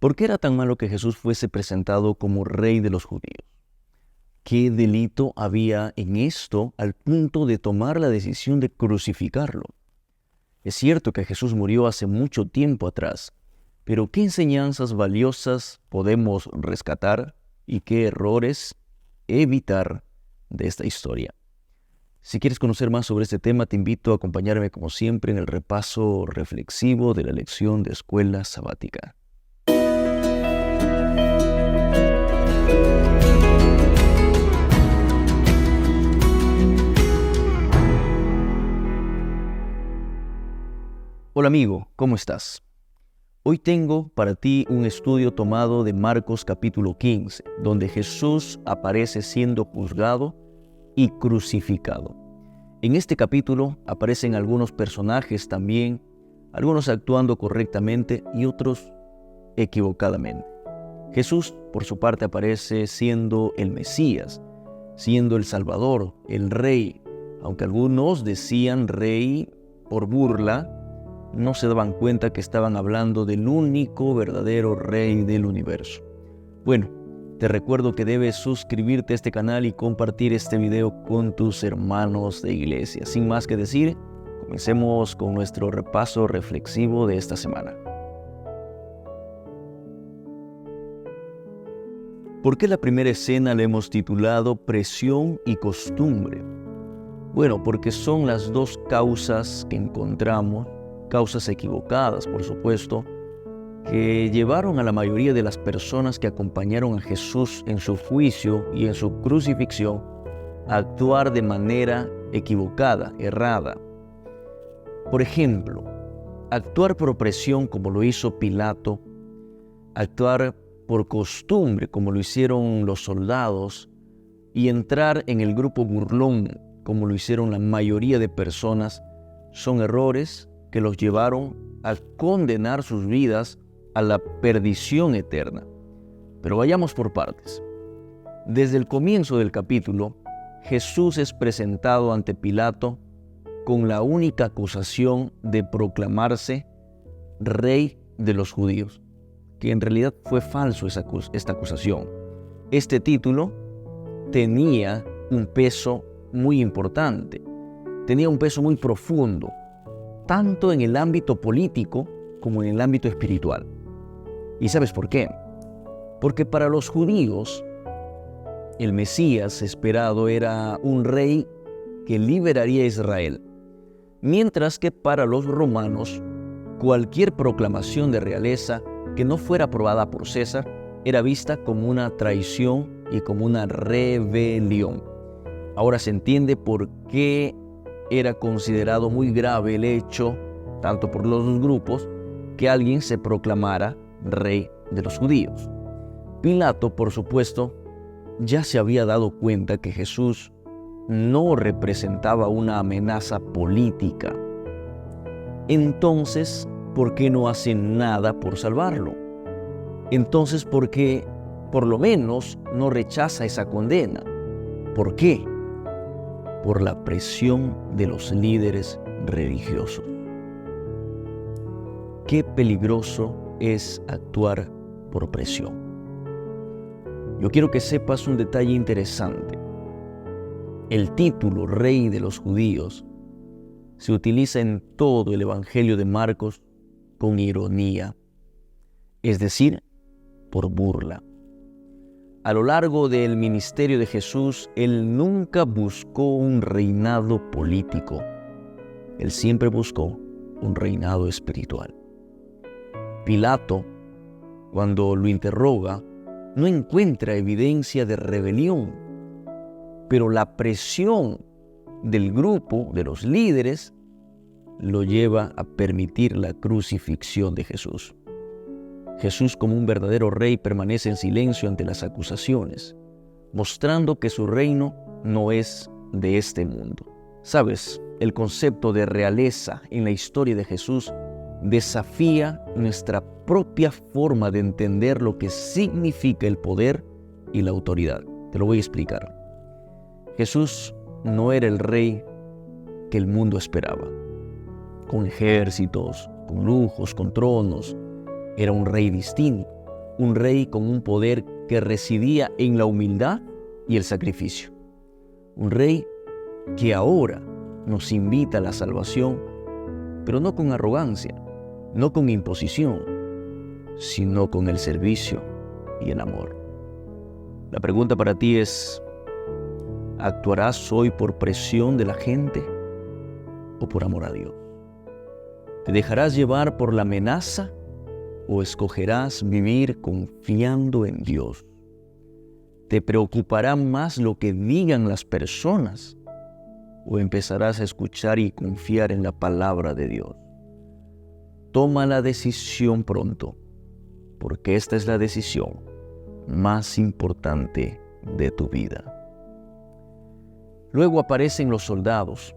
¿Por qué era tan malo que Jesús fuese presentado como rey de los judíos? ¿Qué delito había en esto al punto de tomar la decisión de crucificarlo? Es cierto que Jesús murió hace mucho tiempo atrás, pero ¿qué enseñanzas valiosas podemos rescatar y qué errores evitar de esta historia? Si quieres conocer más sobre este tema, te invito a acompañarme como siempre en el repaso reflexivo de la lección de Escuela Sabática. Hola amigo, ¿cómo estás? Hoy tengo para ti un estudio tomado de Marcos capítulo 15, donde Jesús aparece siendo juzgado y crucificado. En este capítulo aparecen algunos personajes también, algunos actuando correctamente y otros equivocadamente. Jesús, por su parte, aparece siendo el Mesías, siendo el Salvador, el Rey. Aunque algunos decían Rey por burla, no se daban cuenta que estaban hablando del único verdadero Rey del universo. Bueno, te recuerdo que debes suscribirte a este canal y compartir este video con tus hermanos de iglesia. Sin más que decir, comencemos con nuestro repaso reflexivo de esta semana. ¿Por qué la primera escena la hemos titulado Presión y Costumbre? Bueno, porque son las dos causas que encontramos, causas equivocadas, por supuesto, que llevaron a la mayoría de las personas que acompañaron a Jesús en su juicio y en su crucifixión a actuar de manera equivocada, errada. Por ejemplo, actuar por presión como lo hizo Pilato, actuar por costumbre como lo hicieron los soldados y entrar en el grupo burlón como lo hicieron la mayoría de personas son errores que los llevaron a condenar sus vidas a la perdición eterna. Pero vayamos por partes. Desde el comienzo del capítulo, Jesús es presentado ante Pilato con la única acusación de proclamarse Rey de los judíos, que en realidad fue falso esta acusación. Este título tenía un peso muy importante, tenía un peso muy profundo, tanto en el ámbito político como en el ámbito espiritual. ¿Y sabes por qué? Porque para los judíos, el Mesías esperado era un rey que liberaría a Israel, mientras que para los romanos, cualquier proclamación de realeza que no fuera aprobada por César era vista como una traición y como una rebelión. Ahora se entiende por qué era considerado muy grave el hecho, tanto por los dos grupos, que alguien se proclamara rey de los judíos. Pilato, por supuesto, ya se había dado cuenta que Jesús no representaba una amenaza política. Entonces, ¿por qué no hacen nada por salvarlo? Entonces, ¿por qué por lo menos no rechaza esa condena? ¿Por qué? Por la presión de los líderes religiosos. Qué peligroso es actuar por presión. Yo quiero que sepas un detalle interesante. El título Rey de los Judíos se utiliza en todo el Evangelio de Marcos con ironía, es decir, por burla. A lo largo del ministerio de Jesús, Él nunca buscó un reinado político. Él siempre buscó un reinado espiritual. Pilato, cuando lo interroga, no encuentra evidencia de rebelión, pero la presión del grupo, de los líderes, lo lleva a permitir la crucifixión de Jesús. Jesús, como un verdadero rey, permanece en silencio ante las acusaciones, mostrando que su reino no es de este mundo. ¿Sabes? El concepto de realeza en la historia de Jesús desafía nuestra propia forma de entender lo que significa el poder y la autoridad. Te lo voy a explicar. Jesús no era el rey que el mundo esperaba, con ejércitos, con lujos, con tronos. Era un rey distinto. un rey con un poder que residía en la humildad y el sacrificio. Un rey que ahora nos invita a la salvación, pero no con arrogancia, no con imposición, sino con el servicio y el amor. La pregunta para ti es: ¿actuarás hoy por presión de la gente o por amor a Dios? ¿Te dejarás llevar por la amenaza o escogerás vivir confiando en Dios? ¿Te preocupará más lo que digan las personas o empezarás a escuchar y confiar en la palabra de Dios? Toma la decisión pronto, porque esta es la decisión más importante de tu vida. Luego aparecen los soldados,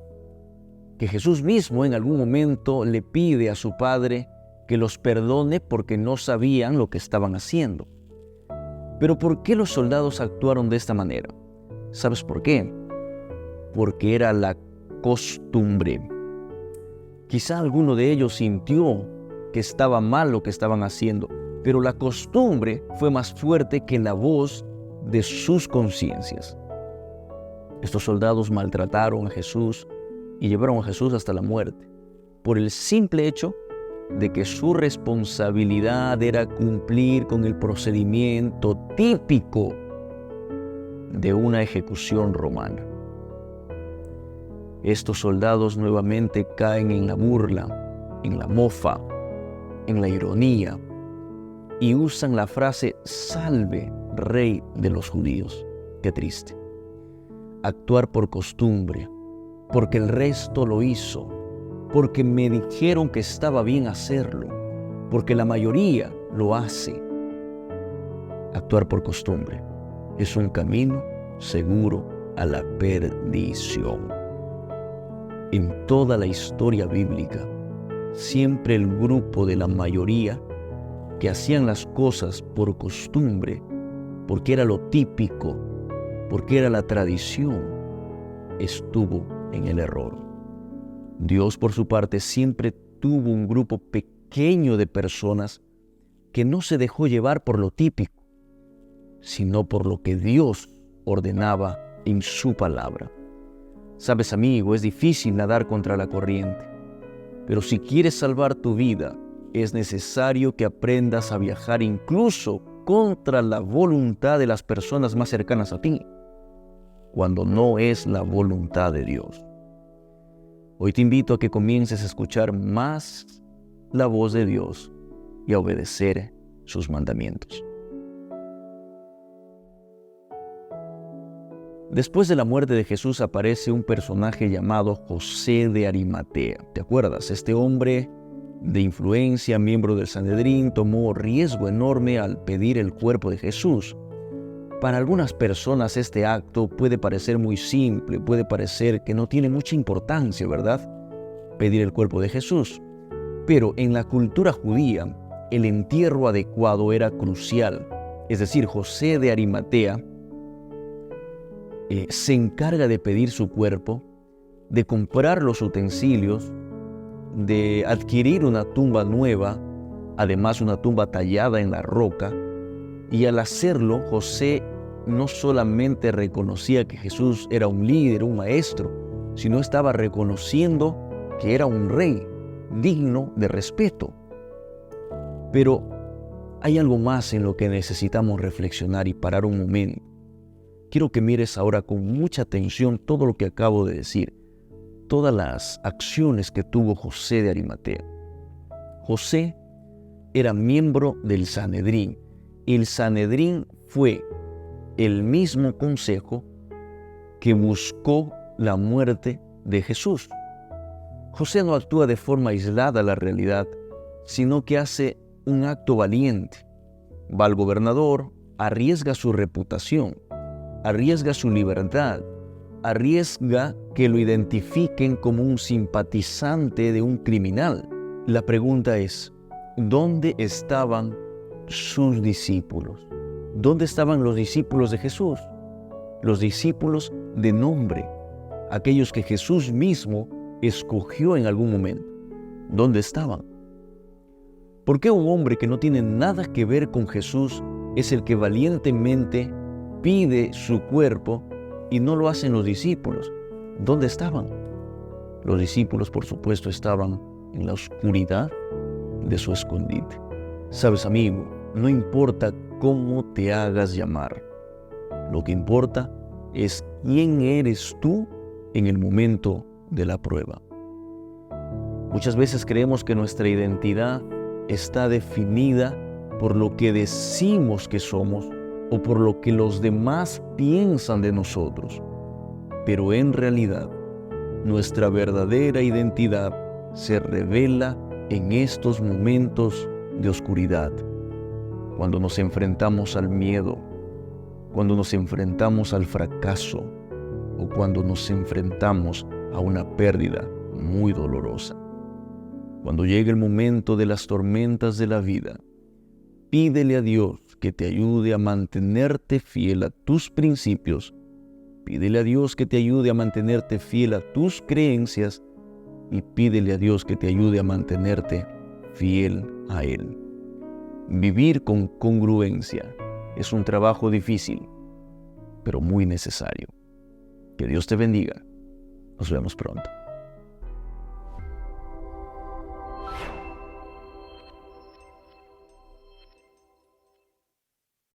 que Jesús mismo en algún momento le pide a su Padre que los perdone porque no sabían lo que estaban haciendo. Pero ¿por qué los soldados actuaron de esta manera? ¿Sabes por qué? Porque era la costumbre. Quizá alguno de ellos sintió que estaba mal lo que estaban haciendo, pero la costumbre fue más fuerte que la voz de sus conciencias. Estos soldados maltrataron a Jesús y llevaron a Jesús hasta la muerte, por el simple hecho de que su responsabilidad era cumplir con el procedimiento típico de una ejecución romana. Estos soldados nuevamente caen en la burla, en la mofa, en la ironía y usan la frase «Salve, Rey de los judíos». Qué triste. Actuar por costumbre, porque el resto lo hizo, porque me dijeron que estaba bien hacerlo, porque la mayoría lo hace. Actuar por costumbre es un camino seguro a la perdición. En toda la historia bíblica, siempre el grupo de la mayoría que hacían las cosas por costumbre, porque era lo típico, porque era la tradición, estuvo en el error. Dios, por su parte, siempre tuvo un grupo pequeño de personas que no se dejó llevar por lo típico, sino por lo que Dios ordenaba en su palabra. Sabes, amigo, es difícil nadar contra la corriente, pero si quieres salvar tu vida, es necesario que aprendas a viajar incluso contra la voluntad de las personas más cercanas a ti, cuando no es la voluntad de Dios. Hoy te invito a que comiences a escuchar más la voz de Dios y a obedecer sus mandamientos. Después de la muerte de Jesús aparece un personaje llamado José de Arimatea. ¿Te acuerdas? Este hombre de influencia, miembro del Sanedrín, tomó riesgo enorme al pedir el cuerpo de Jesús. Para algunas personas este acto puede parecer muy simple, puede parecer que no tiene mucha importancia, ¿verdad? Pedir el cuerpo de Jesús. Pero en la cultura judía, el entierro adecuado era crucial. Es decir, José de Arimatea se encarga de pedir su cuerpo, de comprar los utensilios, de adquirir una tumba nueva, además una tumba tallada en la roca. Y al hacerlo, José no solamente reconocía que Jesús era un líder, un maestro, sino estaba reconociendo que era un rey digno de respeto. Pero hay algo más en lo que necesitamos reflexionar y parar un momento. Quiero que mires ahora con mucha atención todo lo que acabo de decir, todas las acciones que tuvo José de Arimatea. José era miembro del Sanedrín. El Sanedrín fue el mismo consejo que buscó la muerte de Jesús. José no actúa de forma aislada a la realidad, sino que hace un acto valiente. Va al gobernador, arriesga su reputación, arriesga su libertad, arriesga que lo identifiquen como un simpatizante de un criminal. La pregunta es, ¿dónde estaban sus discípulos? ¿Dónde estaban los discípulos de Jesús? Los discípulos de nombre, aquellos que Jesús mismo escogió en algún momento. ¿Dónde estaban? ¿Por qué un hombre que no tiene nada que ver con Jesús es el que valientemente pide su cuerpo y no lo hacen los discípulos? ¿Dónde estaban? Los discípulos, por supuesto, estaban en la oscuridad de su escondite. Sabes, amigo, no importa cómo te hagas llamar. Lo que importa es quién eres tú en el momento de la prueba. Muchas veces creemos que nuestra identidad está definida por lo que decimos que somos o por lo que los demás piensan de nosotros. Pero en realidad, nuestra verdadera identidad se revela en estos momentos de oscuridad, cuando nos enfrentamos al miedo, cuando nos enfrentamos al fracaso o cuando nos enfrentamos a una pérdida muy dolorosa. Cuando llegue el momento de las tormentas de la vida, pídele a Dios que te ayude a mantenerte fiel a tus principios. Pídele a Dios que te ayude a mantenerte fiel a tus creencias y pídele a Dios que te ayude a mantenerte fiel a Él. Vivir con congruencia es un trabajo difícil, pero muy necesario. Que Dios te bendiga. Nos vemos pronto.